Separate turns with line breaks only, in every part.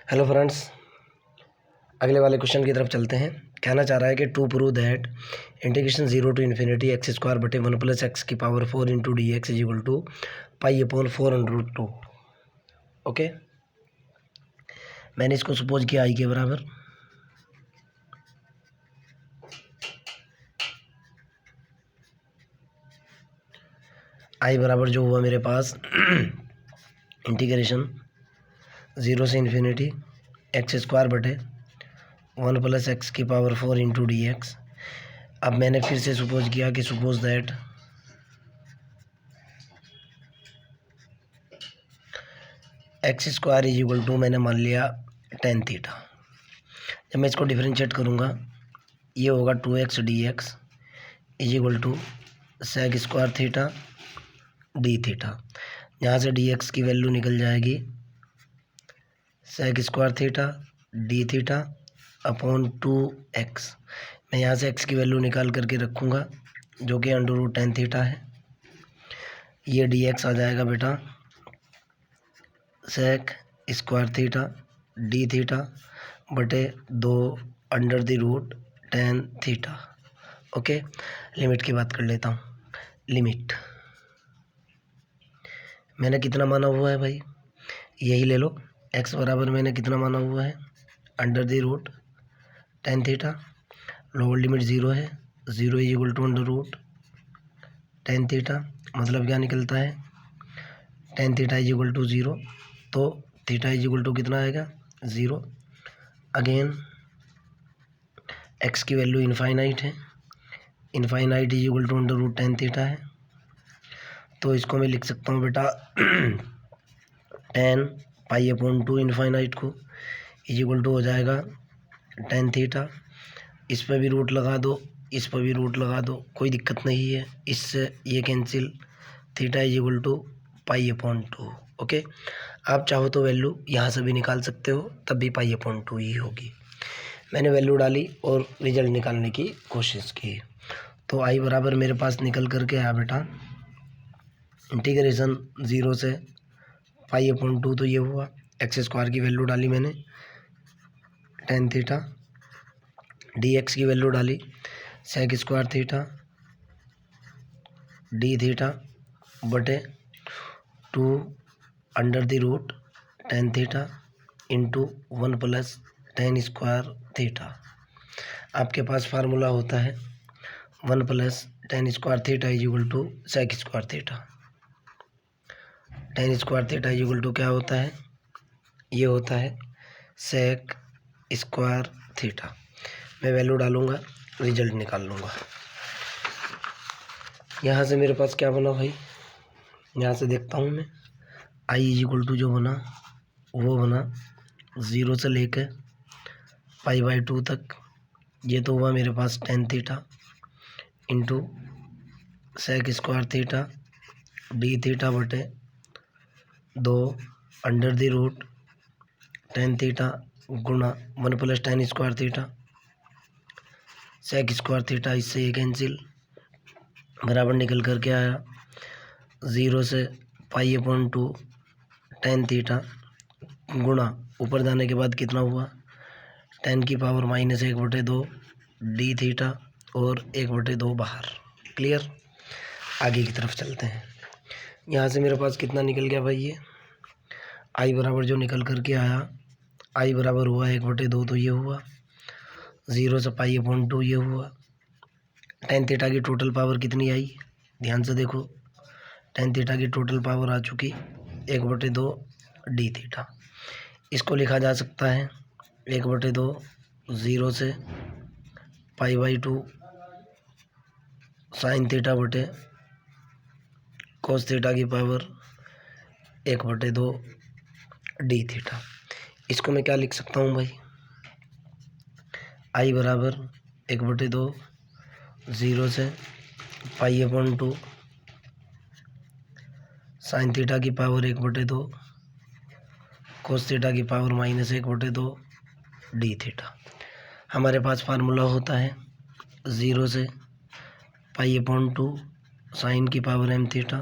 Hello friends, अगले वाले question की तरफ चलते हैं। कहना चाह रहा है कि to prove that integration 0 to infinity x square बटे 1 + x की power 4 into d x is equal to π/4√2। Okay, मैंने इसको सपोज किया आई के बराबर। आई बराबर जो हुआ मेरे पास इंटीग्रेशन 0 से इन्फिनिटी एक्स स्क्वायर बटे 1 + x की पावर 4 इंटू डी एक्स। अब मैंने फिर से सपोज किया कि suppose that x square is equal to, मैंने मान लिया tan थीटा। जब मैं इसको डिफरेंशिएट करूँगा ये होगा 2x dx is equal to sec square theta d theta. यहाँ से dx की वैल्यू निकल जाएगी sec square theta d theta upon 2x। मैं यहाँ से x की वैल्यू निकाल करके रखूँगा जो कि √tan थीटा है। ये dx आ जाएगा बेटा sec square theta d theta बटे 2 √tan थीटा। ओके, लिमिट की बात कर लेता हूँ। लिमिट मैंने कितना माना हुआ है भाई, यही ले लो। x बराबर मैंने कितना माना हुआ है, √tan थीटा। लोअर लिमिट 0 है, 0 is equal to √tan theta. मतलब क्या निकलता है, tan theta is equal to 0, तो थीटा इज इक्वल टू कितना आएगा, 0। अगेन x की वैल्यू इनफाइनाइट है, infinite is equal to √tan theta है। तो इसको मैं लिख सकता हूँ बेटा tan π/2 इनफाइनाइट को इज इक्वल टू हो जाएगा tan थीटा। इस पर भी रूट लगा दो, इस पर भी रूट लगा दो, कोई दिक्कत नहीं है। इससे ये cancel, theta is equal to π/2। Okay, आप चाहो तो वैल्यू यहाँ से भी निकाल सकते हो, तब भी π/2 ही होगी। मैंने वैल्यू डाली और रिजल्ट निकालने की कोशिश की, तो आई बराबर मेरे पास निकल करके आया बेटा इंटीग्रेशन 0 से π/2। तो ये हुआ, एक्स स्क्वायर की वैल्यू डाली मैंने tan थीटा, डी एक्स की वैल्यू डाली sec square theta d theta बटे 2 √tan theta into 1 + tan square theta. आपके पास फार्मूला होता है 1 + tan square theta is equal to sec square theta. tan square theta is equal to क्या होता है, ये होता है sec स्क्वायर थीटा। मैं वैल्यू डालूँगा, रिजल्ट निकाल लूँगा। यहाँ से मेरे पास क्या बना भाई, यहाँ से देखता हूँ मैं, आई इज इक्वल टू जो बना वो बना 0 से लेकर π/2 तक। ये तो हुआ मेरे पास tan theta into sec square theta d theta बटे 2 √tan थीटा गुणा 1 + tan square theta sec square theta. इससे ये कैंसिल, बराबर निकल कर के आया 0 से π/2 tan थीटा गुणा ऊपर जाने के बाद कितना हुआ, tan की पावर -1/2 डी थीटा और 1/2 बाहर। क्लियर, आगे की तरफ चलते हैं। यहाँ से मेरे पास कितना निकल गया भाई, ये आई बराबर जो निकल कर के आया, आई बराबर हुआ 1/2। तो ये हुआ 0 से π/2, ये हुआ tan थीटा की टोटल पावर कितनी आई, ध्यान से देखो, tan थीटा की टोटल पावर आ चुकी 1/2 डी थीटा। इसको लिखा जा सकता है 1/2 0 से π/2 साइन थीटा बटे कोस थीटा की पावर 1/2 डी थीटा। इसको मैं क्या लिख सकता हूँ भाई, आई बराबर 1/2 0 से π/2 साइन थीटा की पावर 1/2 कोस थीटा की पावर -1/2 डी थीटा। हमारे पास फार्मूला होता है 0 से π/2 साइन की पावर m थीटा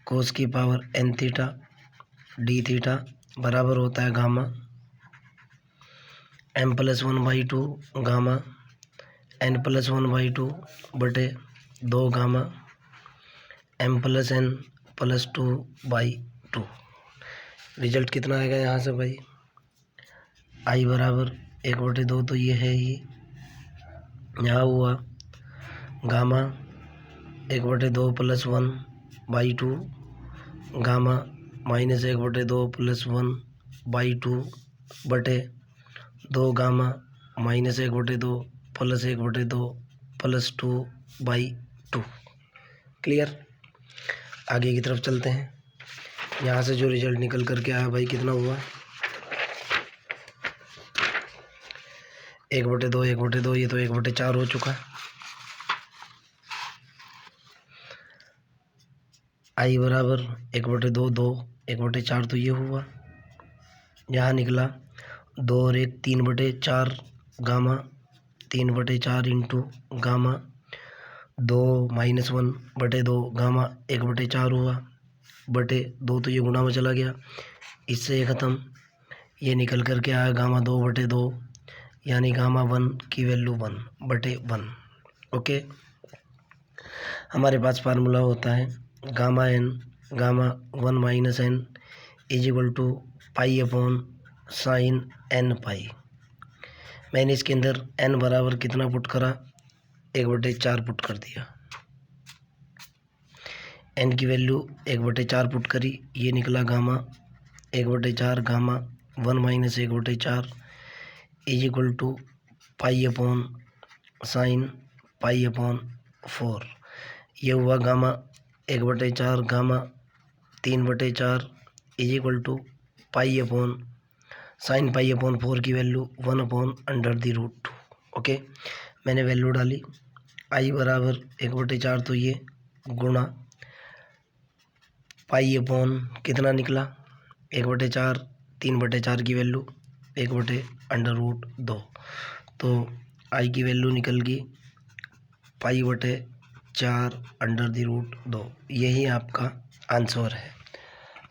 कोस की power n theta d theta बराबर होता है गामा m+1/2 गामा n+1/2 बटे 2 गामा m+n+2/2। रिजल्ट कितना आएगा यहाँ से भाई? i बराबर 1/2 तो ये है ही, यहाँ हुआ गामा 1/2 + 1/2 गामा -1/2 + 1/2 बटे 2 गामा -1/2 + 1/2 + 2/2। क्लियर? आगे की तरफ चलते हैं। यहाँ से जो रिजल्ट निकल करके आया भाई कितना हुआ? 1/2 1/2, ये तो 1/4 हो चुका। i बराबर 1/2 2 1/4 तो ये हुआ, यहाँ निकला 2 और 1 3/4 गामा 3/4 इंटू गामा 2 -1/2 गामा 1/4 हुआ बटे 2 तो ये गुणा में चला गया, इससे ये ख़त्म। ये निकल करके आया गामा 2/2 यानी गामा 1 की वैल्यू 1/1। ओके, हमारे पास फार्मूला होता है गामा 1 -n = π/sin nπ। मैंने इसके अंदर n बराबर कितना पुट करा? 1/4 पुट कर दिया। n की वैल्यू 1/4 पुट करी, ये निकला गामा 1/4 गामा 1 - 1/4 = π/sin π/4। ये हुआ गामा 1/4 गामा 3/4 = π/sin π/4 की वैल्यू 1/√2। ओके, मैंने वैल्यू डाली। i बराबर 1/4 तो ये गुणा कितना निकला? 1/4 3/4 की वैल्यू 1/√2, तो i की वैल्यू निकल गई π/4√2। यही आपका आंसर है।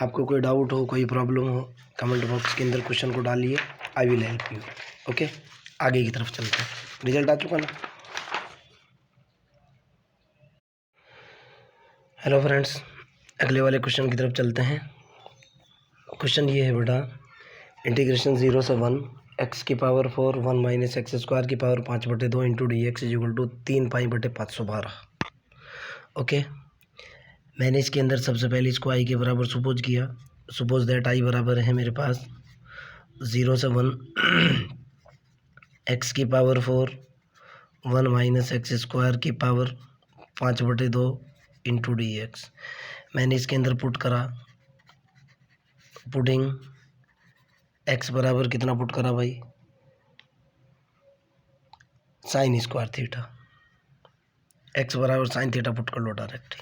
आपको कोई डाउट हो, कोई प्रॉब्लम हो, कमेंट बॉक्स के अंदर क्वेश्चन को डालिए, I will help you. Okay, आगे की तरफ चलते हैं। रिजल्ट आ चुका ना? हेलो फ्रेंड्स, अगले वाले क्वेश्चन की तरफ चलते हैं। क्वेश्चन ये है बेटा, इंटीग्रेशन 0 से 1 x⁴ 1 - x² 5/2 into dx = 3π/512। Okay, मैंने इसके अंदर सबसे पहले इसको i के बराबर सपोज किया। सपोज दैट i बराबर है मेरे पास 0 से 1 x⁴ 1 - x² 5/2 इंटू dx। मैंने इसके अंदर पुट करा, पुटिंग x बराबर कितना पुट करा भाई? sin² theta. x बराबर sin थीटा पुट कर लो डायरेक्ट।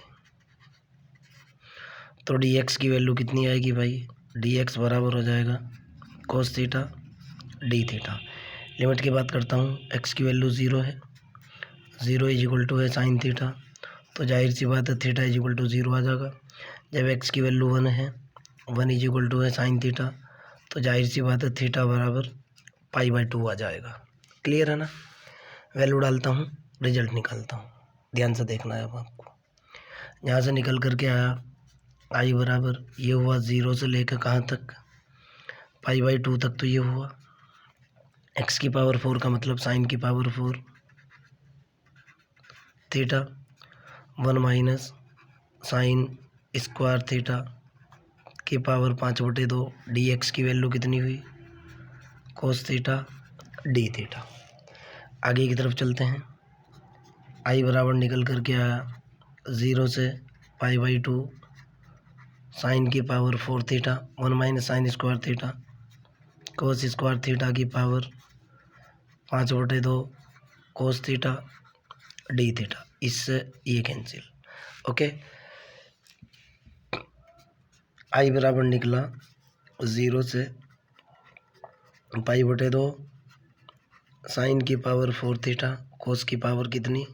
तो dx की वैल्यू कितनी आएगी भाई? dx बराबर हो जाएगा cos theta d theta. Limit की बात करता हूँ, x की वैल्यू 0 है, 0 = है sin थीटा, तो जाहिर सी बात है थीटा = 0 आ जाएगा। जब x की वैल्यू 1 है, 1 = है sin थीटा, तो जाहिर सी बात है थीटा बराबर π/2 आ जाएगा। क्लियर है ना? वैल्यू डालता हूँ, रिजल्ट निकालता हूँ, ध्यान से देखना है अब आपको। यहाँ से निकल करके आया i बराबर ये हुआ 0 से लेकर कहाँ तक? π/2 तक, तो ये हुआ x⁴ का मतलब sin की पावर 4 थीटा 1 - sin² थीटा की पावर 5/2 dx की वैल्यू कितनी हुई? cos theta d theta. आगे की तरफ चलते हैं। i बराबर निकल करके आया 0 से π/2 sin की power 4 theta 1 - sin² theta cos² theta की power 5/2 cos theta d theta. इससे ये कैंसिल। ओके, i बराबर निकला 0 से π/2 sin की पावर 4 थीटा cos की पावर कितनी?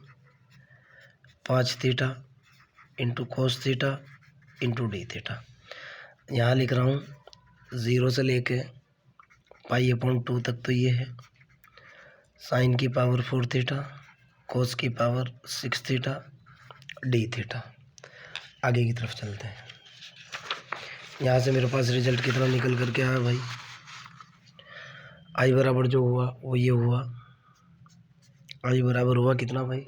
5 theta into cos theta into d theta. यहाँ लिख रहा हूँ 0 से लेके π/2 तक तो ये है साइन की पावर 4 थीटा, कोस की पावर 6 थीटा, डी थीटा। आगे की तरफ चलते हैं। यहाँ से मेरे पास रिजल्ट कितना निकल करके आया भाई, आई बराबर जो हुआ वो ये हुआ। आई बराबर हुआ कितना भाई,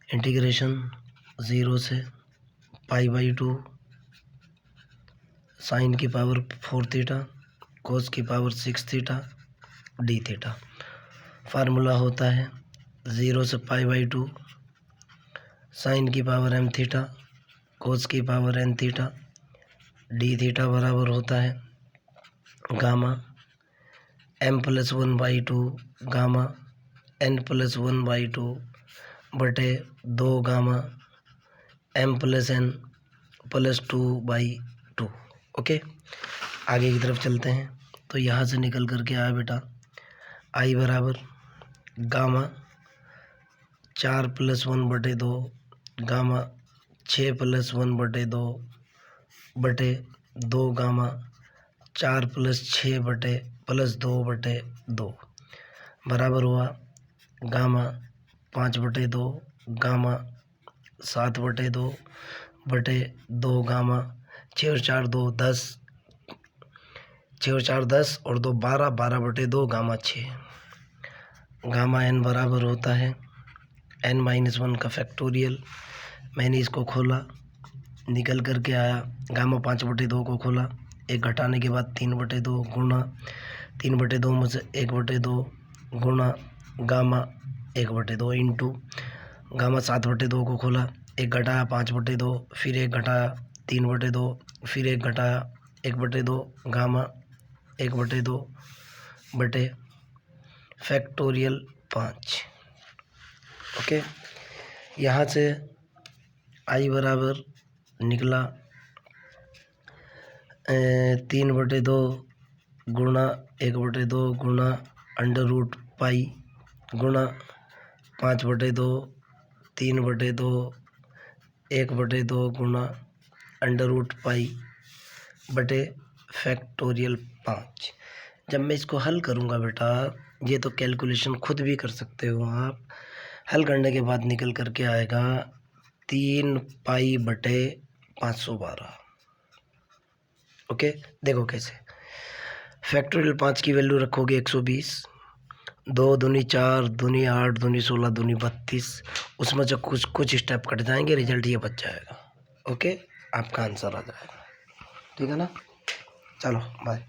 इंटीग्रेशन 0 से π/2 साइन की पावर 4 थीटा, कोस की power 6 theta, d theta. Formula होता है 0 से π/2 साइन की पावर m थीटा, कोस की power n theta, d theta बराबर होता है गामा m+1/2 गामा n+1/2 बटे 2 गामा m+n+2/2। ओके, आगे की तरफ चलते हैं। तो यहाँ से निकल करके आया बेटा आई बराबर गामा 4+1/2 गामा 6+1/2 बटे 2 गामा 4+6+2/2 बराबर हुआ गामा 5/2 गामा 7/2 बटे 2 गामा 6 और 4 2 10, 6 और 4 10 और 2 12, 12/2 गामा 6। गामा n बराबर होता है n-1 का फैक्टोरियल। मैंने इसको खोला, निकल करके आया गामा 5/2 को खोला, एक घटाने के बाद 3/2 गुणा 3/2 में से 1/2 गुणा गामा 1/2 इंटू गामा 7/2 को खोला, एक घटाया 5/2, फिर एक घटाया 3/2, फिर एक घटाया 1/2 गामा 1/2 बटे फैक्टोरियल 5। ओके, यहाँ से आई बराबर निकला 3/2 गुणा 1/2 गुणा √π गुणा 5/2 3/2 1/2 गुणा √π बटे फैक्टोरियल 5। जब मैं इसको हल करूँगा बेटा, ये तो कैलकुलेशन खुद भी कर सकते हो आप, हल करने के बाद निकल करके आएगा 3π/512। ओके, देखो कैसे। फैक्टोरियल 5 की वैल्यू रखोगे 120, 2 दूनी 4 दूनी 8 दूनी 16 दूनी 32, उसमें जो कुछ स्टेप कट जाएंगे, रिजल्ट ये बच जाएगा। ओके, आपका आंसर आ जाएगा। ठीक है ना, चलो बाय।